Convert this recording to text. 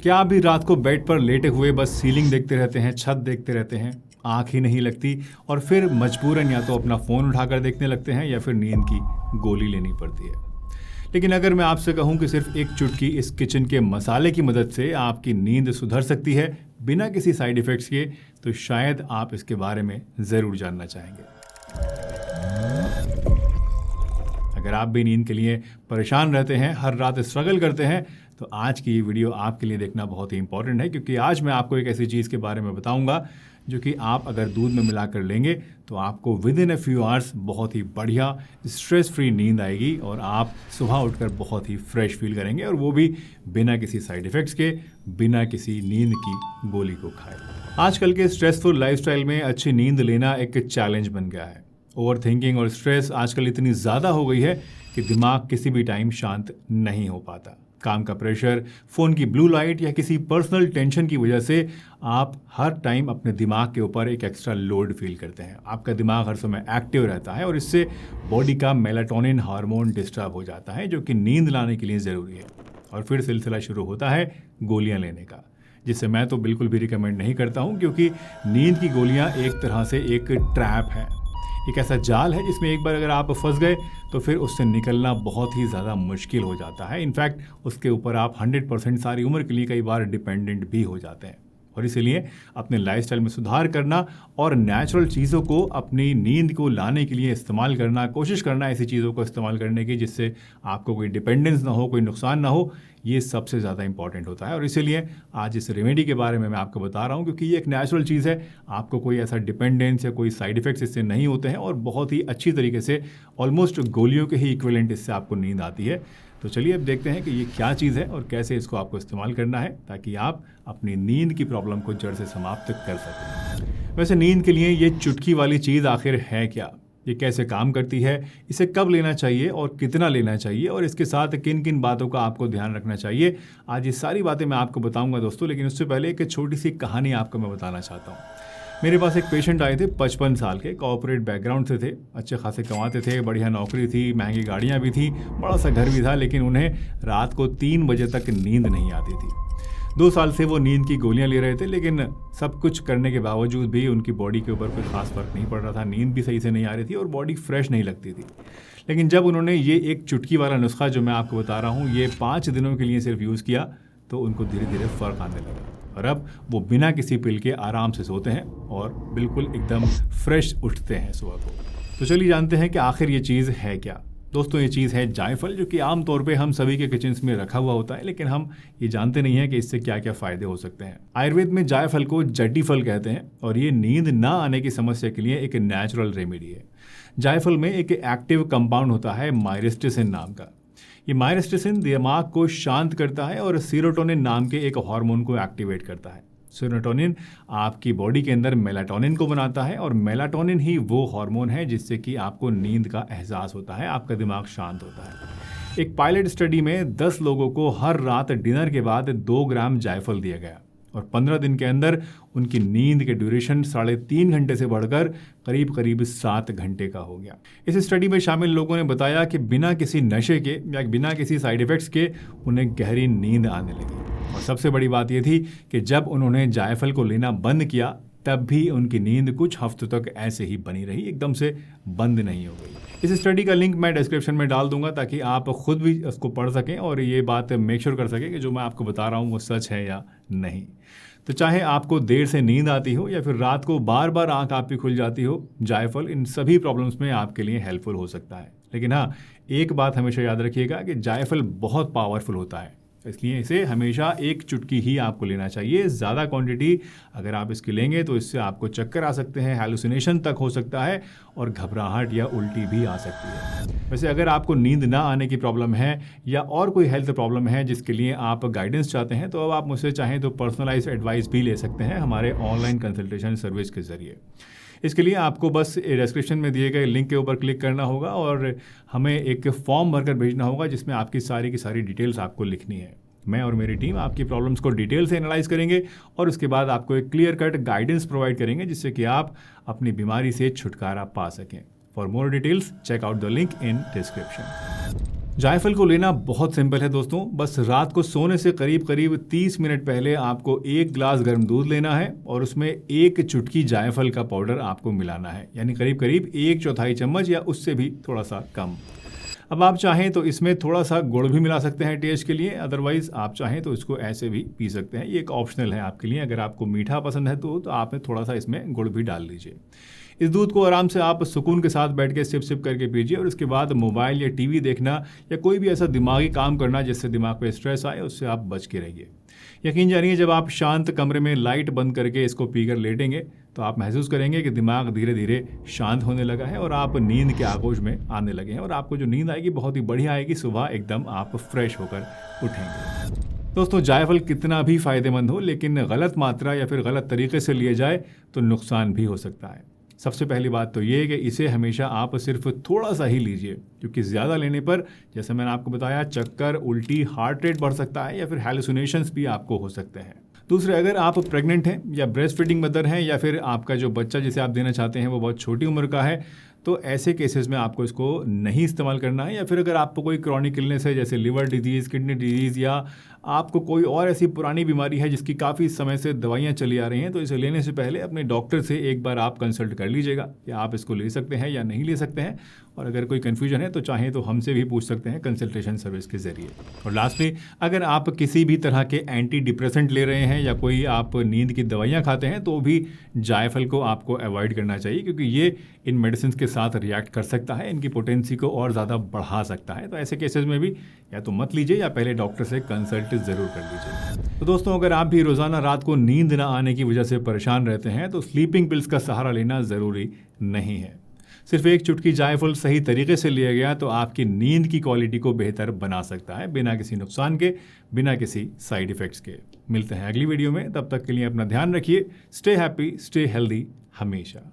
क्या आप भी रात को बेड पर लेटे हुए बस सीलिंग देखते रहते हैं, छत देखते रहते हैं, आंख ही नहीं लगती और फिर मजबूरन या तो अपना फ़ोन उठाकर देखने लगते हैं या फिर नींद की गोली लेनी पड़ती है। लेकिन अगर मैं आपसे कहूं कि सिर्फ एक चुटकी इस किचन के मसाले की मदद से आपकी नींद सुधर सकती है बिना किसी साइड इफ़ेक्ट्स के, तो शायद आप इसके बारे में ज़रूर जानना चाहेंगे। अगर आप भी नींद के लिए परेशान रहते हैं, हर रात स्ट्रगल करते हैं, तो आज की ये वीडियो आपके लिए देखना बहुत ही इंपॉर्टेंट है, क्योंकि आज मैं आपको एक ऐसी चीज़ के बारे में बताऊंगा जो कि आप अगर दूध में मिलाकर लेंगे तो आपको with in a few hours बहुत ही बढ़िया स्ट्रेस फ्री नींद आएगी और आप सुबह उठकर बहुत ही फ्रेश फील करेंगे, और वो भी बिना किसी साइड इफ़ेक्ट्स के, बिना किसी नींद की गोली को खाए। आजकल के स्ट्रेसफुल लाइफस्टाइल में अच्छी नींद लेना एक चैलेंज बन गया है। ओवर थिंकिंग और स्ट्रेस आजकल इतनी ज़्यादा हो गई है कि दिमाग किसी भी टाइम शांत नहीं हो पाता। काम का प्रेशर, फ़ोन की ब्लू लाइट या किसी पर्सनल टेंशन की वजह से आप हर टाइम अपने दिमाग के ऊपर एक एक्स्ट्रा लोड फील करते हैं। आपका दिमाग हर समय एक्टिव रहता है और इससे बॉडी का मेलाटोनिन हार्मोन डिस्टर्ब हो जाता है, जो कि नींद लाने के लिए ज़रूरी है। और फिर सिलसिला शुरू होता है गोलियां लेने का, जिसे मैं तो बिल्कुल भी रिकमेंड नहीं करता हूं, क्योंकि नींद की गोलियां एक तरह से एक ट्रैप है, एक ऐसा जाल है जिसमें एक बार अगर आप फंस गए तो फिर उससे निकलना बहुत ही ज़्यादा मुश्किल हो जाता है। इनफैक्ट उसके ऊपर आप 100% सारी उम्र के लिए कई बार डिपेंडेंट भी हो जाते हैं। और इसीलिए अपने लाइफस्टाइल में सुधार करना और नेचुरल चीज़ों को अपनी नींद को लाने के लिए इस्तेमाल करना, कोशिश करना ऐसी चीज़ों को इस्तेमाल करने की जिससे आपको कोई डिपेंडेंस ना हो, कोई नुकसान ना हो, ये सबसे ज़्यादा इंपॉर्टेंट होता है। और इसीलिए आज इस रेमेडी के बारे में मैं आपको बता रहा हूँ, क्योंकि ये एक नेचुरल चीज़ है। आपको कोई ऐसा डिपेंडेंस या कोई साइड इफ़ेक्ट्स इससे नहीं होते हैं और बहुत ही अच्छी तरीके से ऑलमोस्ट गोलियों के ही इक्विवेलेंट इससे आपको नींद आती है। तो चलिए अब देखते हैं कि ये क्या चीज़ है और कैसे इसको आपको इस्तेमाल करना है ताकि आप अपनी नींद की प्रॉब्लम को जड़ से समाप्त कर सकें। वैसे नींद के लिए ये चुटकी वाली चीज़ आखिर है क्या, ये कैसे काम करती है, इसे कब लेना चाहिए और कितना लेना चाहिए, और इसके साथ किन किन बातों का आपको ध्यान रखना चाहिए, आज ये सारी बातें मैं आपको बताऊंगा दोस्तों। लेकिन उससे पहले एक छोटी सी कहानी आपको मैं बताना चाहता हूँ। मेरे पास एक पेशेंट आए थे, 55 साल के, कॉर्पोरेट बैकग्राउंड से थे, अच्छे खासे कमाते थे, बढ़िया नौकरी थी, महंगी गाड़ियाँ भी थी, बड़ा सा घर भी था, लेकिन उन्हें रात को 3 बजे तक नींद नहीं आती थी। 2 साल से वो नींद की गोलियां ले रहे थे, लेकिन सब कुछ करने के बावजूद भी उनकी बॉडी के ऊपर कोई खास फर्क नहीं पड़ रहा था, नींद भी सही से नहीं आ रही थी और बॉडी फ्रेश नहीं लगती थी। लेकिन जब उन्होंने ये एक चुटकी वाला नुस्खा जो मैं आपको बता रहा हूँ, ये 5 दिनों के लिए सिर्फ यूज़ किया, तो उनको धीरे धीरे फ़र्क आने लगा और अब वो बिना किसी पिल के आराम से सोते हैं और बिल्कुल एकदम फ्रेश उठते हैं सुबह को। तो चलिए जानते हैं कि आखिर ये चीज़ है क्या। दोस्तों, ये चीज़ है जायफल, जो कि आमतौर पे हम सभी के किचन्स में रखा हुआ होता है, लेकिन हम ये जानते नहीं हैं कि इससे क्या क्या फ़ायदे हो सकते हैं। आयुर्वेद में जायफल को जड्डी फल कहते हैं और ये नींद ना आने की समस्या के लिए एक नेचुरल रेमेडी है। जायफल में एक एक्टिव कंपाउंड होता है माइरिस्टिसिन नाम का। ये माइरिस्टिसिन दिमाग को शांत करता है और सेरोटोनिन नाम के एक हार्मोन को एक्टिवेट करता है। सेरोटोनिन आपकी बॉडी के अंदर मेलाटोनिन को बनाता है और मेलाटोनिन ही वो हार्मोन है जिससे कि आपको नींद का एहसास होता है, आपका दिमाग शांत होता है। एक पायलट स्टडी में 10 लोगों को हर रात डिनर के बाद 2 ग्राम जायफल दिया गया और 15 दिन के अंदर उनकी नींद के ड्यूरेशन 3.5 घंटे से बढ़कर करीब करीब 7 घंटे का हो गया। इस स्टडी में शामिल लोगों ने बताया कि बिना किसी नशे के या बिना किसी साइड इफ़ेक्ट्स के उन्हें गहरी नींद आने लगी। और सबसे बड़ी बात यह थी कि जब उन्होंने जायफल को लेना बंद किया तब भी उनकी नींद कुछ हफ्तों तक ऐसे ही बनी रही, एकदम से बंद नहीं हो गई। इस स्टडी का लिंक मैं डिस्क्रिप्शन में डाल दूंगा ताकि आप खुद भी उसको पढ़ सकें और ये बात मेक श्योर कर सकें कि जो मैं आपको बता रहा हूँ वो सच है या नहीं। तो चाहे आपको देर से नींद आती हो या फिर रात को बार बार आंख आपकी खुल जाती हो, जायफल इन सभी प्रॉब्लम्स में आपके लिए हेल्पफुल हो सकता है। लेकिन हाँ, एक बात हमेशा याद रखिएगा कि जायफल बहुत पावरफुल होता है, इसलिए इसे हमेशा एक चुटकी ही आपको लेना चाहिए। ज़्यादा क्वांटिटी अगर आप इसकी लेंगे तो इससे आपको चक्कर आ सकते हैं, हैलुसिनेशन तक हो सकता है और घबराहट या उल्टी भी आ सकती है। वैसे अगर आपको नींद ना आने की प्रॉब्लम है या और कोई हेल्थ प्रॉब्लम है जिसके लिए आप गाइडेंस चाहते हैं, तो अब आप मुझसे चाहें तो पर्सनलाइज एडवाइस भी ले सकते हैं हमारे ऑनलाइन कंसल्टेशन सर्विस के ज़रिए। इसके लिए आपको बस डिस्क्रिप्शन में दिए गए लिंक के ऊपर क्लिक करना होगा और हमें एक फॉर्म भरकर भेजना होगा जिसमें आपकी सारी की सारी डिटेल्स आपको लिखनी है। मैं और मेरी टीम आपकी प्रॉब्लम्स को डिटेल से एनालाइज करेंगे और उसके बाद आपको एक क्लियर कट गाइडेंस प्रोवाइड करेंगे जिससे कि आप अपनी बीमारी से छुटकारा पा सकें। For more details check out the link in description. जायफल को लेना बहुत सिंपल है दोस्तों। बस रात को सोने से करीब करीब 30 मिनट पहले आपको 1 ग्लास गर्म दूध लेना है और उसमें 1 चुटकी जायफल का पाउडर आपको मिलाना है, यानी करीब करीब 1/4 चम्मच या उससे भी थोड़ा सा कम। अब आप चाहें तो इसमें थोड़ा सा गुड़ भी मिला सकते हैं टेस्ट के लिए, अदरवाइज आप चाहें तो इसको ऐसे भी पी सकते हैं। ये एक ऑप्शनल है आपके लिए। अगर आपको मीठा पसंद है तो आप थोड़ा सा इसमें गुड़ भी डाल लीजिए। इस दूध को आराम से आप सुकून के साथ बैठ के सिप सिप करके पीजिए और उसके बाद मोबाइल या टीवी देखना या कोई भी ऐसा दिमागी काम करना जिससे दिमाग पे स्ट्रेस आए, उससे आप बच के रहिए। यकीन जानिए, जब आप शांत कमरे में लाइट बंद करके इसको पीकर लेटेंगे तो आप महसूस करेंगे कि दिमाग धीरे धीरे शांत होने लगा है और आप नींद के आगोश में आने लगे हैं और आपको जो नींद आएगी बहुत ही बढ़िया आएगी। सुबह एकदम आप फ्रेश होकर उठेंगे। दोस्तों, जायफल कितना भी फायदेमंद हो, लेकिन गलत मात्रा या फिर गलत तरीके से लिए जाए तो नुकसान भी हो सकता है। सबसे पहली बात तो ये है कि इसे हमेशा आप सिर्फ थोड़ा सा ही लीजिए, क्योंकि ज़्यादा लेने पर, जैसे मैंने आपको बताया, चक्कर, उल्टी, हार्ट रेट बढ़ सकता है या फिर हैलुसिनेशंस भी आपको हो सकते हैं। दूसरे, अगर आप प्रेग्नेंट हैं या ब्रेस्ट फीडिंग मदर हैं या फिर आपका जो बच्चा जिसे आप देना चाहते हैं वो बहुत छोटी उम्र का है, तो ऐसे केसेस में आपको इसको नहीं इस्तेमाल करना है। या फिर अगर आपको कोई क्रॉनिक इलनेस है जैसे लिवर डिजीज़, किडनी डिजीज़ या आपको कोई और ऐसी पुरानी बीमारी है जिसकी काफ़ी समय से दवाइयाँ चली आ रही हैं, तो इसे लेने से पहले अपने डॉक्टर से एक बार आप कंसल्ट कर लीजिएगा कि आप इसको ले सकते हैं या नहीं ले सकते हैं। और अगर कोई कन्फ्यूजन है तो चाहें तो हमसे भी पूछ सकते हैं कंसल्टेशन सर्विस के ज़रिए। और लास्टली, अगर आप किसी भी तरह के एंटी डिप्रेसेंट ले रहे हैं या कोई आप नींद की दवाइयाँ खाते हैं तो भी जायफल को आपको अवॉइड करना चाहिए, क्योंकि ये इन मेडिसिन के साथ रिएक्ट कर सकता है, इनकी पोटेंसी को और ज़्यादा बढ़ा सकता है। तो ऐसे केसेस में भी या तो मत लीजिए या पहले डॉक्टर से कंसल्ट ज़रूर कर लीजिए। तो दोस्तों, अगर आप भी रोज़ाना रात को नींद ना आने की वजह से परेशान रहते हैं तो स्लीपिंग पिल्स का सहारा लेना ज़रूरी नहीं है। सिर्फ 1 चुटकी जायफल सही तरीके से लिया गया तो आपकी नींद की क्वालिटी को बेहतर बना सकता है, बिना किसी नुकसान के, बिना किसी साइड इफ़ेक्ट्स के। मिलते हैं अगली वीडियो में, तब तक के लिए अपना ध्यान रखिए। स्टे हैप्पी, स्टे हेल्दी हमेशा।